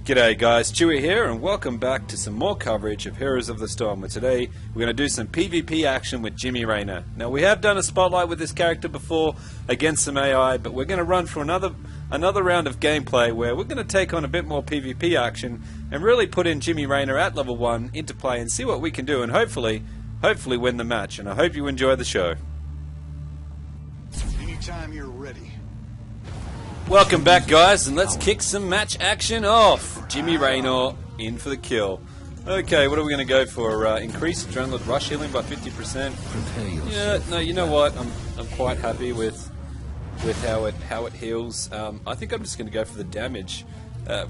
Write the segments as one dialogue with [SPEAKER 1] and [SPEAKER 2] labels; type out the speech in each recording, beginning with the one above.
[SPEAKER 1] G'day guys, Chewy here and welcome back to some more coverage of Heroes of the Storm, where today we're going to do some PvP action with Jimmy Raynor. Now we have done a spotlight with this character before against some AI, but we're going to run for another round of gameplay where we're going to take on a bit more PvP action and really put in Jimmy Raynor at level 1 into play and see what we can do and hopefully win the match. And I hope you enjoy the show.
[SPEAKER 2] Anytime you're ready.
[SPEAKER 1] Welcome back guys, and let's kick some match action off. Jimmy Raynor in for the kill. Okay, what are we going to go for? Increased adrenaline rush healing by 50%. Yeah, no, you know what? I'm quite happy with how it heals. I think I'm just going to go for the damage.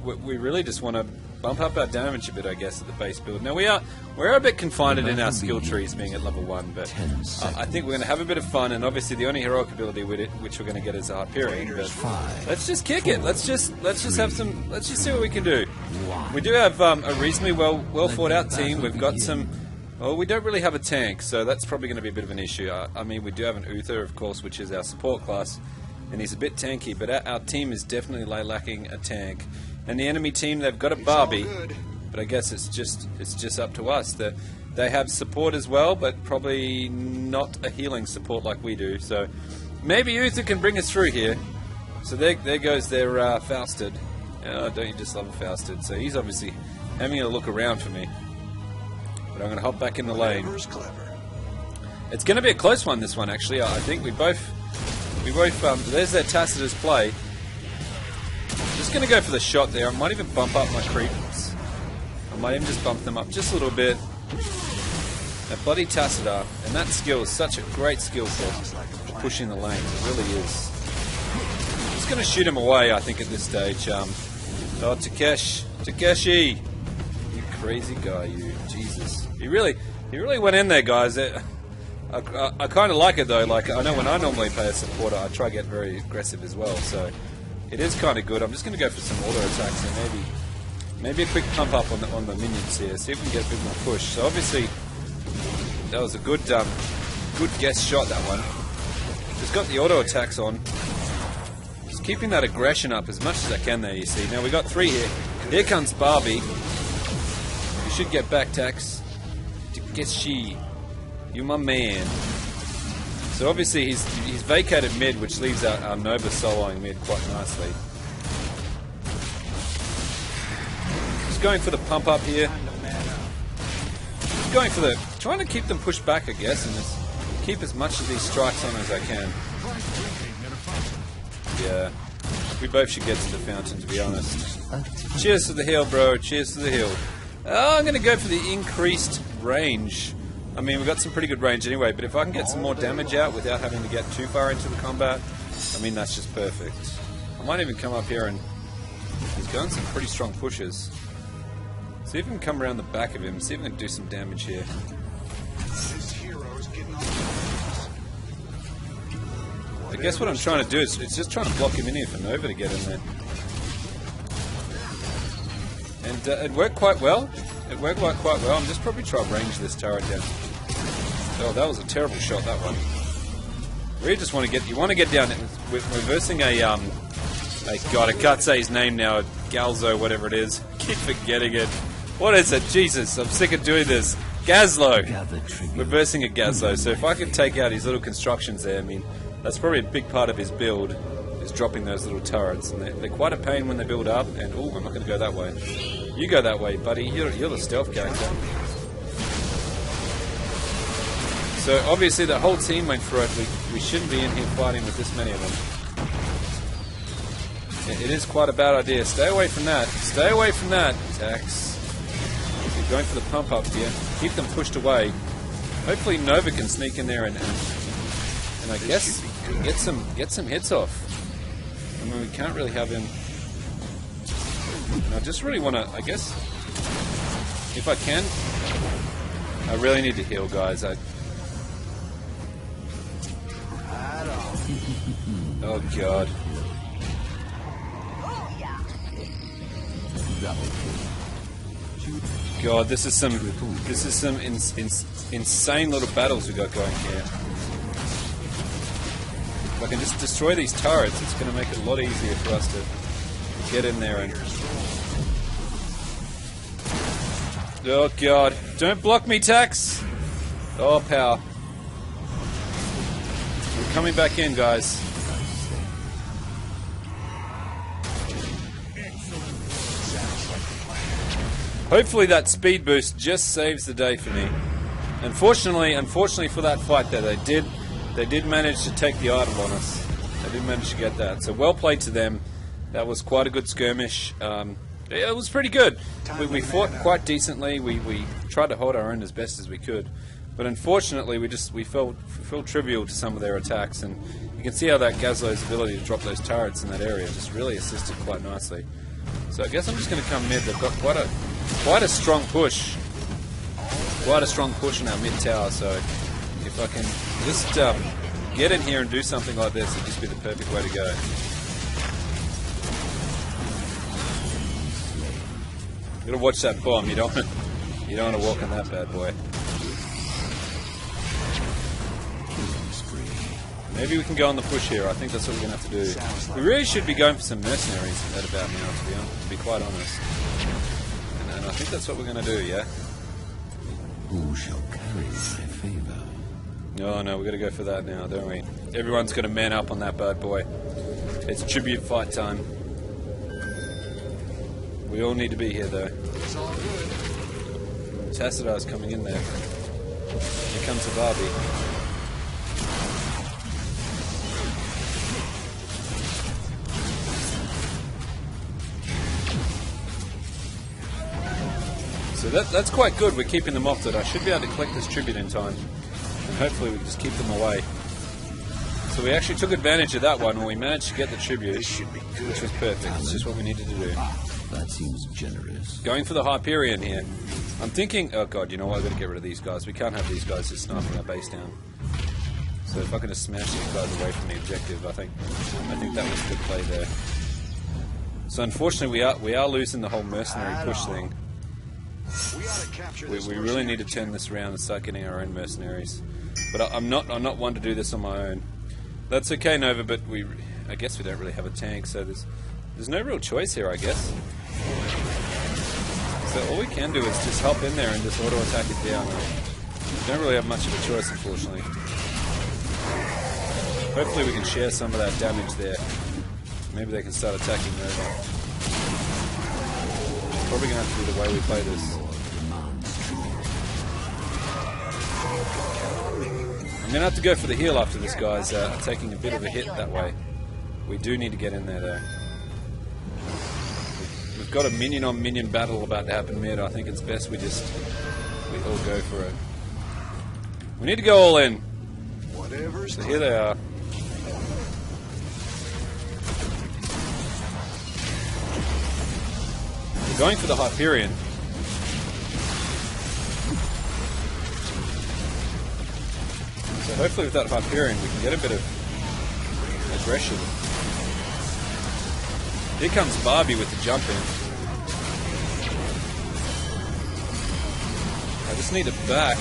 [SPEAKER 1] We really just want to bump up our damage a bit, I guess, at the base build. Now we're a bit confined in our skill trees being at level 1, but I think we're going to have a bit of fun, and obviously the only heroic ability with it, which we're going to get, is Hyperion. But let's just kick it. Let's just see what we can do. We do have a reasonably well thought out team. We've got some. Well, we don't really have a tank, so that's probably going to be a bit of an issue. I mean, we do have an Uther, of course, which is our support class, and he's a bit tanky, but our team is definitely lacking a tank. And the enemy team, they've got a Barbie, but I guess it's just up to us. They have support as well, but probably not a healing support like we do. So maybe Uther can bring us through here. So there goes their Fausted. Oh, don't you just love a Fausted? So he's obviously having a look around for me. But I'm going to hop back in the lane. It's going to be a close one, this one, actually. I think we both there's their Tacitus play. Just going to go for the shot there. I might even bump up my creeps. I might even just bump them up just a little bit. That bloody Tacitus, and that skill is such a great skill for pushing the lanes. It really is. I'm just going to shoot him away, I think, at this stage. Oh, Takeshi! You crazy guy, you. Jesus. He really went in there, guys. I kind of like it, though. Like, I know when I normally play a supporter, I try to get very aggressive as well, so it is kind of good. I'm just going to go for some auto attacks and maybe a quick pump up on the minions here. See if we can get a bit more push. So obviously that was a good guess shot, that one. Just got the auto attacks on. Just keeping that aggression up as much as I can there, you see. Now we got 3 here. Here comes Barbie. You should get back, Tax. Takeshi, you my man. So obviously he's vacated mid, which leaves our Nova soloing mid quite nicely. Just going for the pump up here. Just going for trying to keep them pushed back, I guess, and just keep as much of these strikes on as I can. Yeah, we both should get to the fountain, to be honest. Cheers to the heal, bro. Cheers to the heal. Oh, I'm going to go for the increased range. I mean, we've got some pretty good range anyway, but if I can get some more damage out without having to get too far into the combat, I mean, that's just perfect. I might even come up here, and he's going some pretty strong pushes. See if we can come around the back of him, see if we can do some damage here. I guess what I'm trying to do is it's just trying to block him in here for Nova to get in there. And it worked quite well. It worked quite well. I'm just probably trying to range this turret down. Oh, that was a terrible shot, that one. We just want to get... You want to get down... We're versing a... God, I can't say his name now. Galzo, whatever it is. Keep forgetting it. What is it? Jesus, I'm sick of doing this. Gazlo. We're versing a Gazlo, so if I could take out his little constructions there, I mean, that's probably a big part of his build, is dropping those little turrets. And they're quite a pain when they build up, and... Oh, I'm not going to go that way. You go that way, buddy. You're the stealth character. So obviously the whole team went for it. We shouldn't be in here fighting with this many of them. It is quite a bad idea. Stay away from that. Stay away from that. Tax. You're going for the pump up here. Keep them pushed away. Hopefully Nova can sneak in there and I guess get some hits off. I mean, we can't really have him. I just really want to, I guess, if I can, I really need to heal, guys. Oh God. God, this is some insane little battles we got going here. If I can just destroy these turrets, it's going to make it a lot easier for us to get in there and Oh god. Don't block me, Tax! Oh, power. We're coming back in, guys. Hopefully that speed boost just saves the day for me. Unfortunately for that fight there, they did manage to take the idol on us. They did manage to get that. So well played to them. That was quite a good skirmish. It was pretty good. We fought quite decently. We tried to hold our own as best as we could. But unfortunately, we fell trivial to some of their attacks. And you can see how that Gazlo's ability to drop those turrets in that area just really assisted quite nicely. So I guess I'm just going to come mid. They've got quite a strong push. Quite a strong push in our mid tower. So if I can just get in here and do something like this, it'd just be the perfect way to go. You gotta watch that bomb. You don't want to walk on that bad boy. Maybe we can go on the push here. I think that's what we're gonna have to do. We really should be going for some mercenaries right about now, to be quite honest. And I think that's what we're gonna do. Yeah.
[SPEAKER 2] Who shall carry my favor?
[SPEAKER 1] No, we gotta go for that now, don't we? Everyone's gotta man up on that bad boy. It's tribute fight time. We all need to be here, though.
[SPEAKER 3] It's all good.
[SPEAKER 1] Tacitar's coming in there. Here comes the Barbie. So that's quite good. We're keeping them off. That I should be able to collect this tribute in time, and hopefully we can just keep them away. So we actually took advantage of that one when we managed to get the tribute, which was perfect. It's just what we needed to do.
[SPEAKER 2] That seems generous.
[SPEAKER 1] Going for the Hyperion here. I'm thinking, oh god, you know what? I've got to get rid of these guys. We can't have these guys just sniping our base down. So if I can just smash these guys away from the objective, I think that was a good play there. So unfortunately, we are losing the whole mercenary push thing. We really need to turn this around and start getting our own mercenaries. But I'm not one to do this on my own. That's okay, Nova. But I guess we don't really have a tank, so there's no real choice here, I guess. So all we can do is just hop in there and just auto attack it down. We don't really have much of a choice, unfortunately. Hopefully we can share some of that damage there. Maybe they can start attacking Nova. Probably going to have to be the way we play this. I'm going to have to go for the heal after this guy's taking a bit of a hit that way. We do need to get in there, though. We've got a minion-on-minion battle about to happen mid. I think it's best we all go for it. We need to go all in. So here they are. We're going for the Hyperion. So hopefully with that Hyperion we can get a bit of aggression. Here comes Barbie with the jump in. I just need to back.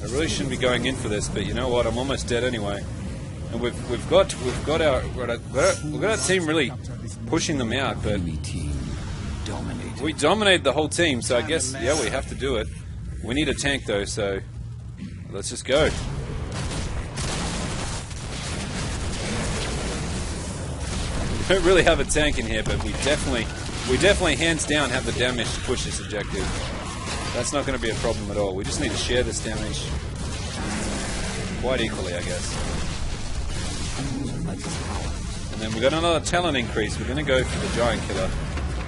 [SPEAKER 1] I really shouldn't be going in for this, but you know what? I'm almost dead anyway. And we've got our team really pushing them out, but we dominated the whole team. So I guess we have to do it. We need a tank though, so let's just go. We don't really have a tank in here, but we definitely hands down have the damage to push this objective. That's not going to be a problem at all. We just need to share this damage quite equally, I guess. And then we've got another talent increase. We're going to go for the Giant Killer.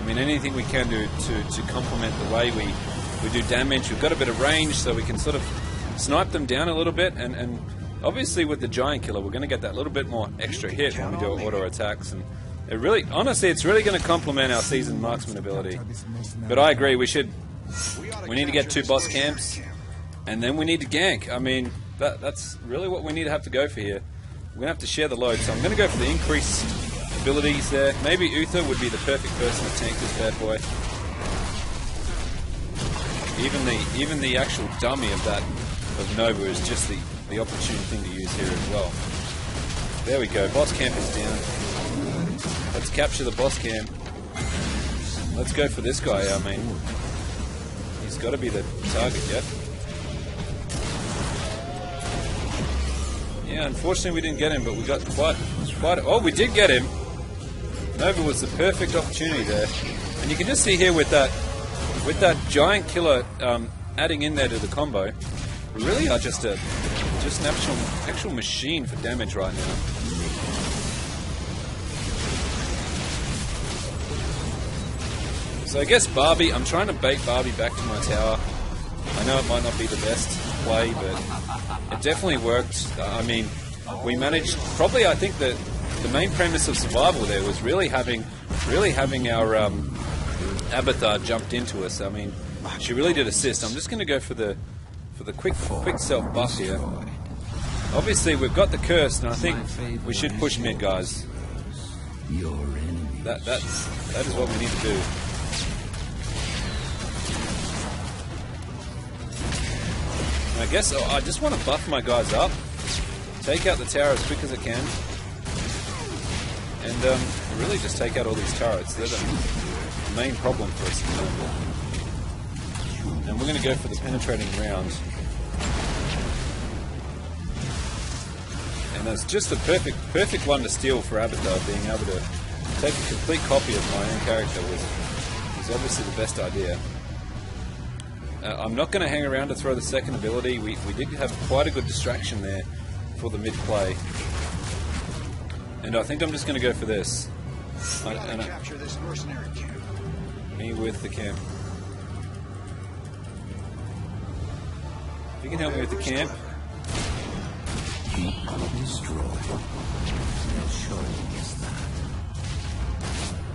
[SPEAKER 1] I mean, anything we can do to complement the way we do damage. We've got a bit of range, so we can sort of snipe them down a little bit. And obviously with the Giant Killer, we're going to get that little bit more extra hit when we do our auto attacks. And it really, honestly, it's really going to complement our seasoned marksman ability. But I agree, we need to get 2 boss camps, and then we need to gank. I mean, that's really what we need to have to go for here. We're going to have to share the load, so I'm going to go for the increased abilities there. Maybe Uther would be the perfect person to tank this bad boy. Even the actual dummy of Nova is just the opportune thing to use here as well. There we go, boss camp is down. Let's capture the boss camp. Let's go for this guy. I mean, he's got to be the target, yep. Yeah, unfortunately we didn't get him, but we got quite. Oh, we did get him. Nova was the perfect opportunity there, and you can just see here with that giant killer adding in there to the combo, we really are just an actual machine for damage right now. So I guess Barbie, I'm trying to bait Barbie back to my tower. I know it might not be the best play, but it definitely worked. I mean, we managed, probably I think that the main premise of survival there was really having our Abathar jumped into us. I mean, she really did assist. I'm just going to go for the quick self buff here. Obviously, we've got the curse, and I think we should push mid, guys. That is what we need to do. And I guess I just want to buff my guys up, take out the tower as quick as I can, and really just take out all these turrets. They're the main problem for us at the moment. And we're going to go for the penetrating round. And that's just the perfect one to steal for Abathar. Being able to take a complete copy of my own character was obviously the best idea. I'm not going to hang around to throw the second ability. We did have quite a good distraction there for the mid play. And I think I'm just going to go for this.
[SPEAKER 3] Capture this mercenary camp.
[SPEAKER 1] Me with the camp. If you can help me with the camp.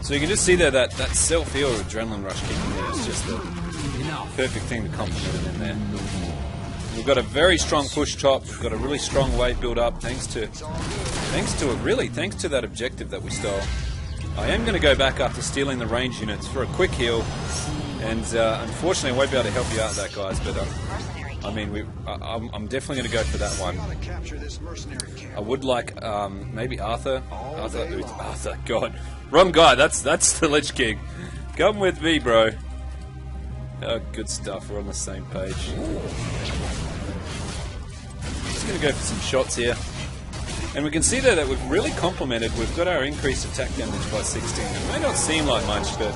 [SPEAKER 1] So you can just see there that self-heal adrenaline rush kicking there is just the perfect thing to complement it in there. We've got a very strong push top. We've got a really strong wave build up thanks to that objective that we stole. I am going to go back after stealing the range units for a quick heal, and unfortunately I won't be able to help you out with that, guys, but I mean, I'm definitely going to go for that one. I would like maybe Arthur. Arthur, God, wrong guy. That's the Lich King. Come with me, bro. Oh, good stuff. We're on the same page. Just going to go for some shots here. And we can see there that we've really complemented. We've got our increased attack damage by 16. It may not seem like much, but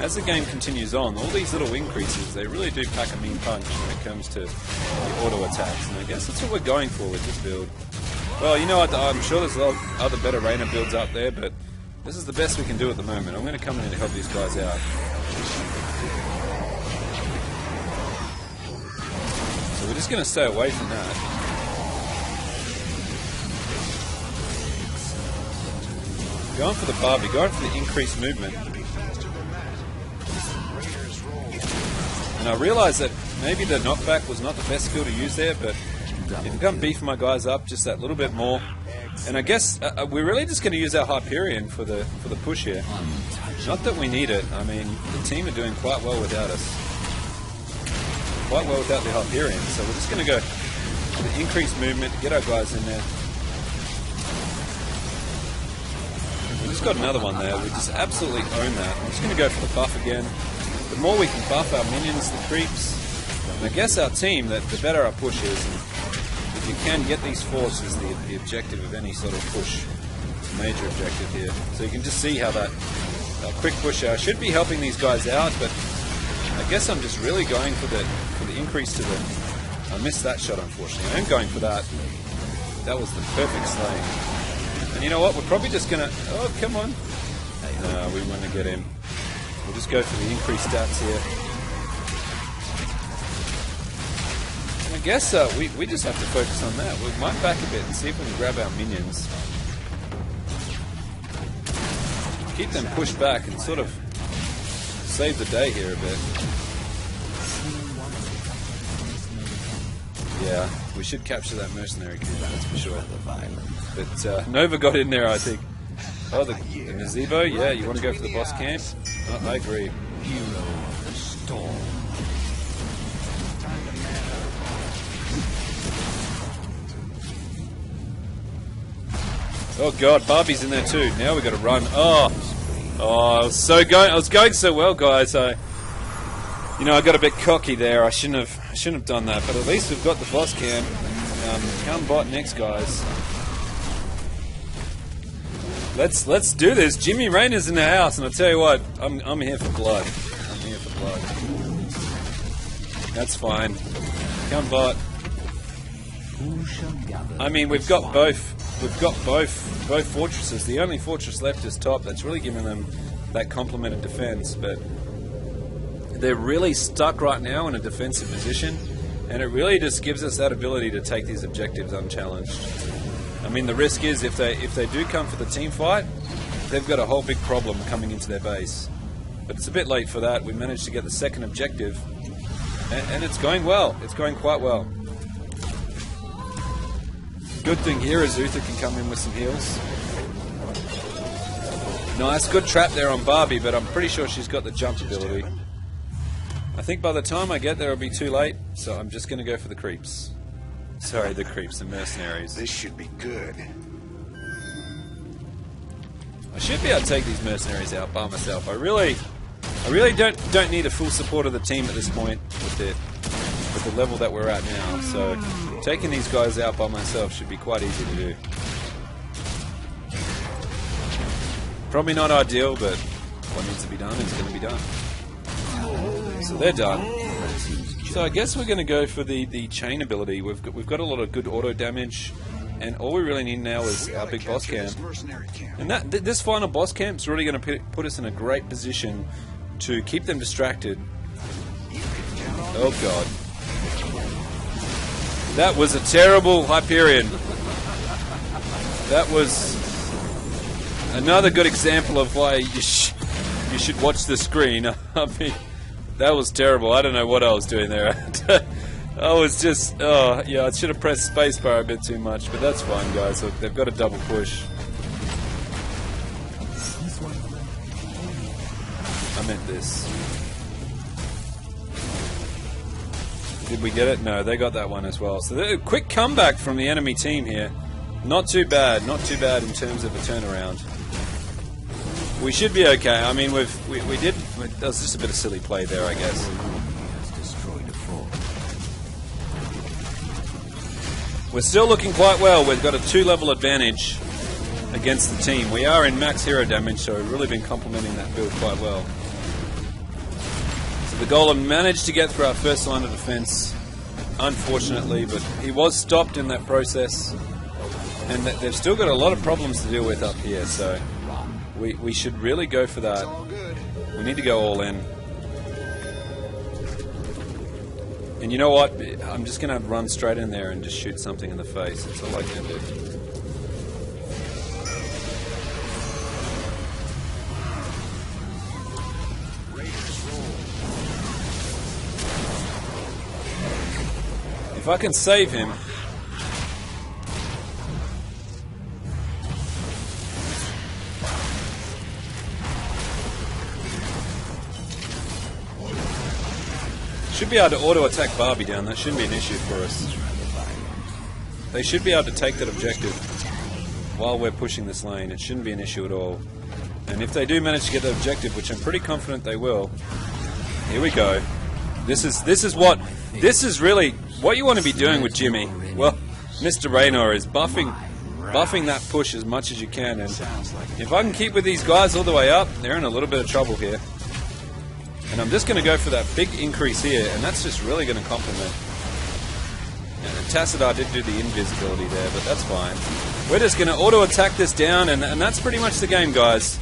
[SPEAKER 1] as the game continues on, all these little increases, they really do pack a mean punch when it comes to the auto attacks. And I guess that's what we're going for with this build. Well, you know what? I'm sure there's a lot of other better Raynor builds out there, but this is the best we can do at the moment. I'm going to come in to help these guys out. So we're just going to stay away from that. Going for the Barbie, going for the increased movement. And I realise that maybe the knockback was not the best skill to use there, but if I'm going to beef my guys up just that little bit more. And I guess we're really just going to use our Hyperion for the push here. Not that we need it. I mean, the team are doing quite well without us. Quite well without the Hyperion. So we're just going to go for the increased movement, get our guys in there. We just got another one there. We just absolutely own that. I'm just going to go for the buff again. The more we can buff our minions, the creeps, and I guess our team, the better our push is. And if you can get these forts is the objective of any sort of push, major objective here. So you can just see how that quick push out should be helping these guys out, but I guess I'm just really going for the increase to the... I missed that shot, unfortunately. I am going for that. That was the perfect slaying. And you know what? We're probably just going to... Oh, come on. No, we want to get him. We'll just go for the increased stats here. And I guess we just have to focus on that. We might back a bit and see if we can grab our minions. Keep them pushed back and sort of save the day here a bit. Yeah, we should capture that mercenary coup, that's for sure. But Nova got in there, I think. Oh, the Nazebo? Yeah, you want to go for the boss camp? Oh, I agree.
[SPEAKER 2] Hero of the storm.
[SPEAKER 1] Oh god, Barbie's in there too. Now we got to run. Oh, Oh, I was going so well, guys. I got a bit cocky there. I shouldn't have done that. But at least we've got the boss cam. Come bot next, guys. Let's do this. Jimmy Raynor's in the house, and I tell you what, I'm here for blood. I'm here for blood. That's fine. Come bot. I mean, we've got both fortresses. The only fortress left is top. That's really giving them that complemented defense, but they're really stuck right now in a defensive position, and it really just gives us that ability to take these objectives unchallenged. I mean, the risk is if they do come for the team fight, they've got a whole big problem coming into their base. But it's a bit late for that. We managed to get the second objective, and it's going well. It's going quite well. Good thing here is Uther can come in with some heals. Nice, good trap there on Barbie, but I'm pretty sure she's got the jump ability. I think by the time I get there it'll be too late, so I'm just going to go for the creeps. Sorry, the creeps, the mercenaries.
[SPEAKER 3] This should be good.
[SPEAKER 1] I should be able to take these mercenaries out by myself. I really don't need a full support of the team at this point with the level that we're at now. So taking these guys out by myself should be quite easy to do. Probably not ideal, but what needs to be done is going to be done. So they're done. So I guess we're going to go for the chain ability. We've got a lot of good auto damage, and all we really need now is our big boss camp. And this final boss camp is really going to put us in a great position to keep them distracted. Oh god. That was a terrible Hyperion. That was another good example of why you should watch the screen. I mean, that was terrible. I don't know what I was doing there. I was just, oh yeah, I should have pressed spacebar a bit too much, but that's fine, guys. Look, they've got a double push. I meant this. Did we get it? No, they got that one as well. So a quick comeback from the enemy team here. Not too bad in terms of a turnaround. We should be okay. I mean, we did. That was just a bit of silly play there, I guess. We're still looking quite well. We've got a 2-level advantage against the team. We are in max hero damage, so we've really been complementing that build quite well. So the golem managed to get through our first line of defense, unfortunately, but he was stopped in that process, and they've still got a lot of problems to deal with up here. So we should really go for that. We need to go all in. And you know what? I'm just going to run straight in there and just shoot something in the face. That's all I can do. If I can save him... Should be able to auto-attack Barbie down. That shouldn't be an issue for us. They should be able to take that objective while we're pushing this lane. It shouldn't be an issue at all. And if they do manage to get the objective, which I'm pretty confident they will, here we go. This is really what you want to be doing with Jimmy. Well, Mr. Raynor is buffing that push as much as you can, and if I can keep with these guys all the way up, they're in a little bit of trouble here. And I'm just going to go for that big increase here, and that's just really going to complement. And Tassadar did do the invisibility there, but that's fine. We're just going to auto-attack this down, and that's pretty much the game, guys.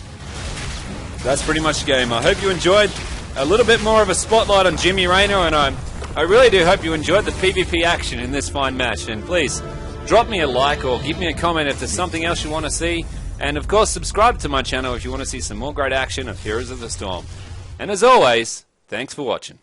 [SPEAKER 1] That's pretty much the game. I hope you enjoyed a little bit more of a spotlight on Jimmy Raynor, and I really do hope you enjoyed the PvP action in this fine match. And please, drop me a like or give me a comment if there's something else you want to see. And of course, subscribe to my channel if you want to see some more great action of Heroes of the Storm. And as always, thanks for watching.